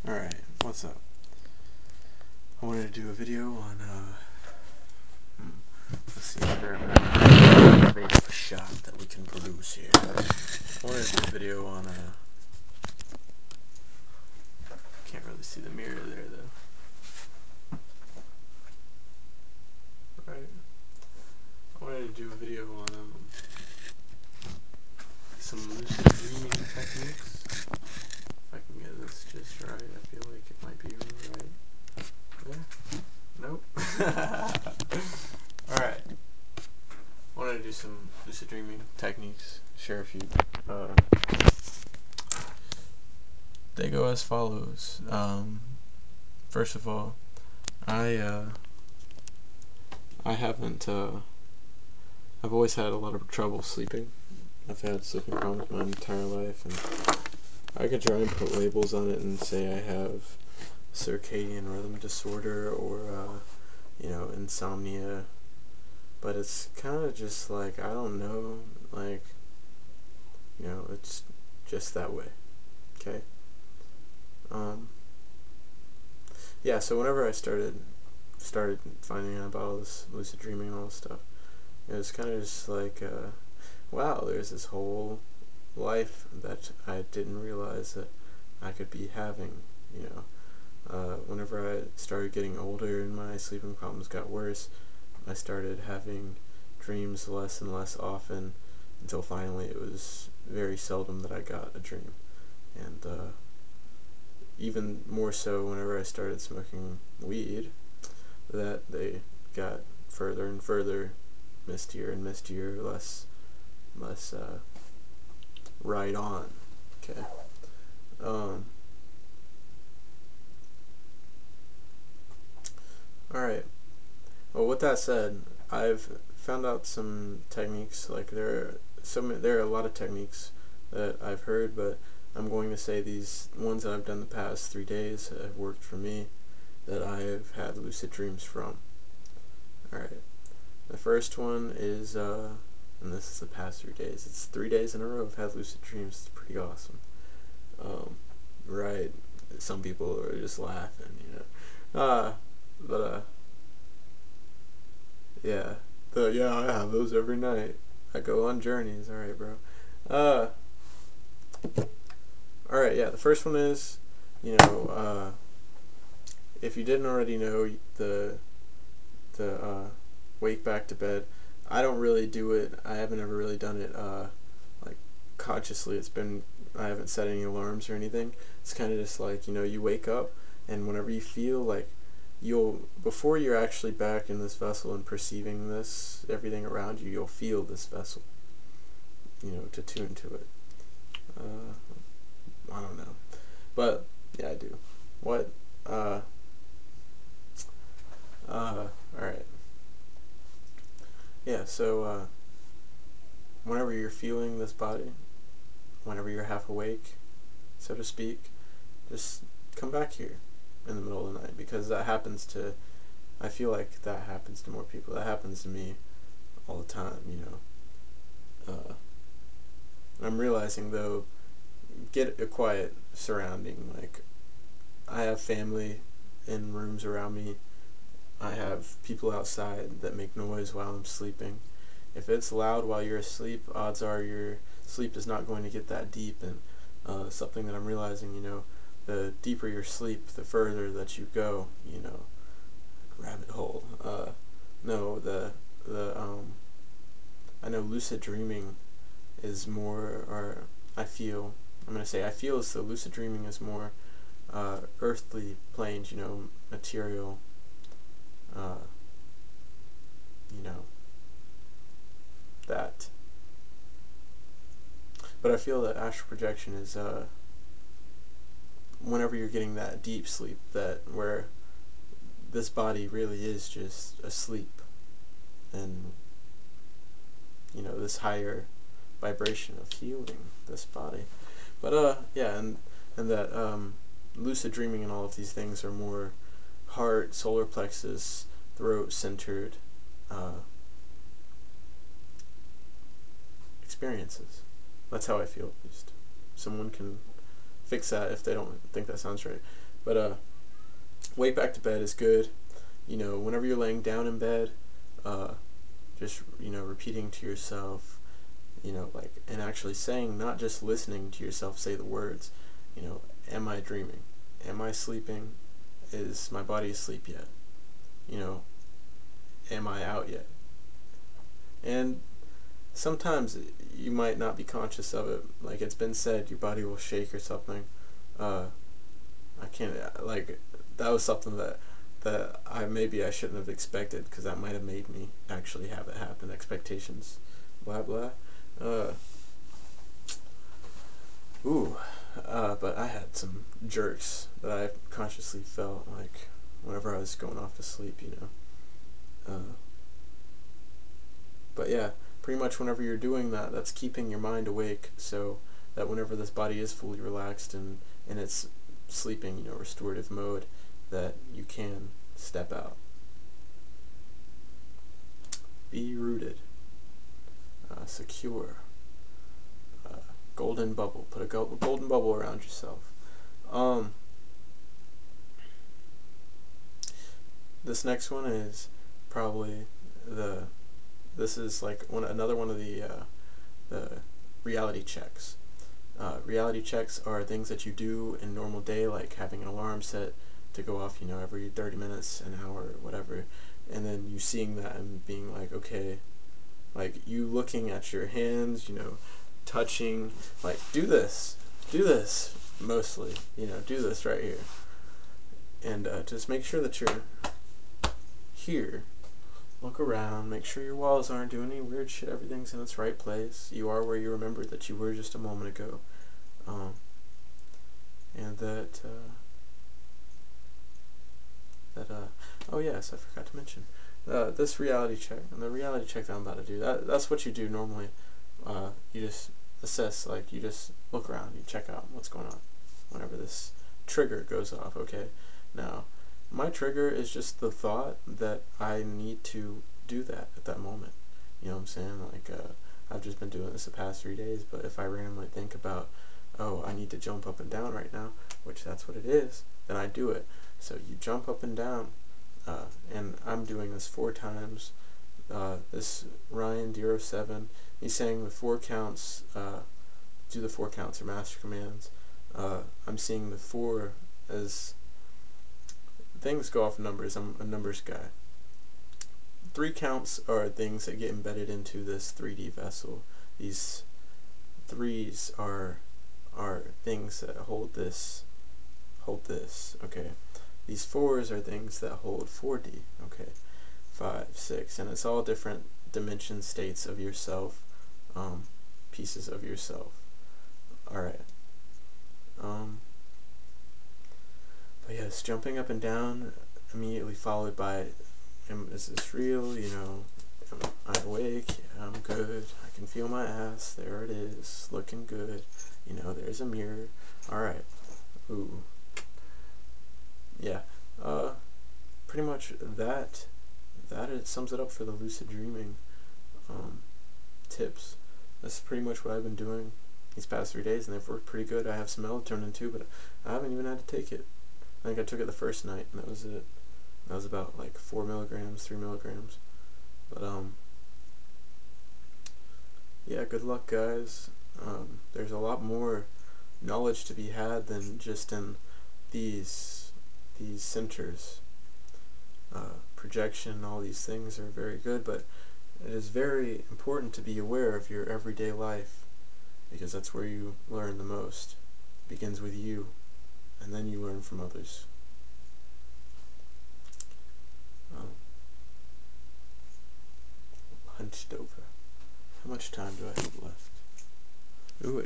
Alright, what's up? I wanted to do a video on, let's see if I have a shot that we can produce here. I wanted to do a video on, can't really see the mirror there though. Right. I wanted to do a video on, some lucid dreaming techniques. If I can get this just right, I feel like it might be right. Yeah. Nope. Alright. I wanted to do some lucid dreaming techniques. Share a few. They go as follows. First of all, I haven't, I've always had a lot of trouble sleeping. I've had sleeping problems my entire life, and I could try and put labels on it and say I have circadian rhythm disorder or, you know, insomnia, but it's kind of just like, I don't know, like, you know, it's just that way, okay? Yeah, so whenever I started finding out about all this lucid dreaming and all this stuff, it was kind of just like, wow, there's this whole life that I didn't realize that I could be having, you know. Whenever I started getting older and my sleeping problems got worse, I started having dreams less and less often until finally it was very seldom that I got a dream. And even more so whenever I started smoking weed, that they got further and further mistier and mistier, less right on. Okay. Alright. Well, with that said, I've found out some techniques. Like there are a lot of techniques that I've heard, but I'm going to say these ones that I've done the past 3 days have worked for me, that I've had lucid dreams from. Alright. The first one is, and this is the past 3 days. It's 3 days in a row I've had lucid dreams. It's pretty awesome. Right. Some people are just laughing, you know. Yeah. Yeah, I have those every night. I go on journeys. Alright, bro. Alright, yeah, the first one is, you know, if you didn't already know, the wake back to bed. I don't really do it. I haven't ever really done it, like, consciously. I haven't set any alarms or anything. It's kind of just like, you know, you wake up, and whenever you feel like before you're actually back in this vessel and perceiving everything around you, you'll feel this vessel, you know, to tune to it. I don't know. But, yeah, I do. What? Alright. Yeah, so, whenever you're feeling this body, whenever you're half awake, so to speak, just come back here in the middle of the night, because I feel like that happens to more people. That happens to me all the time, you know. I'm realizing, though, get a quiet surrounding. Like, I have family in rooms around me. I have people outside that make noise while I'm sleeping. If it's loud while you're asleep, odds are your sleep is not going to get that deep. And something that I'm realizing, you know, the deeper your sleep, the further that you go, you know, rabbit hole. No, I know lucid dreaming is more, or I feel as though lucid dreaming is more earthly planes, you know, material, you know, that. But I feel that astral projection is, whenever you're getting that deep sleep, that where this body really is just asleep, and, you know, this higher vibration of healing this body. But yeah, and that lucid dreaming and all of these things are more heart, solar plexus, throat centered experiences. That's how I feel, at least. Someone can fix that if they don't think that sounds right. But way back to bed is good. You know, whenever you're laying down in bed, just, you know, repeating to yourself, you know, like, and actually saying, not just listening to yourself say the words, you know, am I dreaming? Am I sleeping? Is my body asleep yet? You know, am I out yet? And sometimes you might not be conscious of it. Like, it's been said, your body will shake or something. I can't, like, that was something that maybe I shouldn't have expected, because that might have made me actually have it happen. Expectations, blah blah. But I had some jerks that I consciously felt, like, whenever I was going off to sleep, you know. But yeah, pretty much whenever you're doing that, that's keeping your mind awake, so that whenever this body is fully relaxed and it's sleeping, you know, restorative mode, that you can step out. Be rooted, secure, golden bubble. Put a golden bubble around yourself. This next one is probably this is like another one of the reality checks. Reality checks are things that you do in normal day, like having an alarm set to go off, you know, every 30 minutes, an hour, whatever, and then you seeing that and being like, okay, like you looking at your hands, you know, touching, like, do this, mostly, you know, do this right here, and just make sure that you're here. Look around, make sure your walls aren't doing any weird shit, everything's in its right place, you are where you remembered that you were just a moment ago, and oh yes, I forgot to mention, this reality check, and the reality check that I'm about to do, that's what you do normally. You just assess, like, you just look around, you check out what's going on whenever this trigger goes off. Okay, now my trigger is just the thought that I need to do that at that moment. You know what I'm saying? Like, I've just been doing this the past 3 days, but if I randomly think about, oh, I need to jump up and down right now, which that's what it is, then I do it. So you jump up and down, and I'm doing this 4 times. This Ryan D07, he's saying the 4 counts, do the 4 counts, or master commands. I'm seeing the 4 as things go off numbers. I'm a numbers guy. 3 counts are things that get embedded into this 3D vessel. These 3s are things that hold this, okay. These 4s are things that hold 4D, okay. 5, 6, and it's all different dimension states of yourself, pieces of yourself. Alright. But yes, jumping up and down, immediately followed by, is this real? You know, am I awake? Yeah, I'm good. I can feel my ass. There it is, looking good. You know, there's a mirror. Alright. Ooh. Yeah. Pretty much that it sums it up for the lucid dreaming tips. That's pretty much what I've been doing these past 3 days, and they've worked pretty good. I have some melatonin too, but I haven't even had to take it. I think I took it the first night, and that was it. That was about like 4 milligrams, 3 milligrams. But yeah, good luck, guys. There's a lot more knowledge to be had than just in these centers. Projection, all these things are very good, but it is very important to be aware of your everyday life, because that's where you learn the most. It begins with you, and then you learn from others. Hunched over. How much time do I have left? Ooh,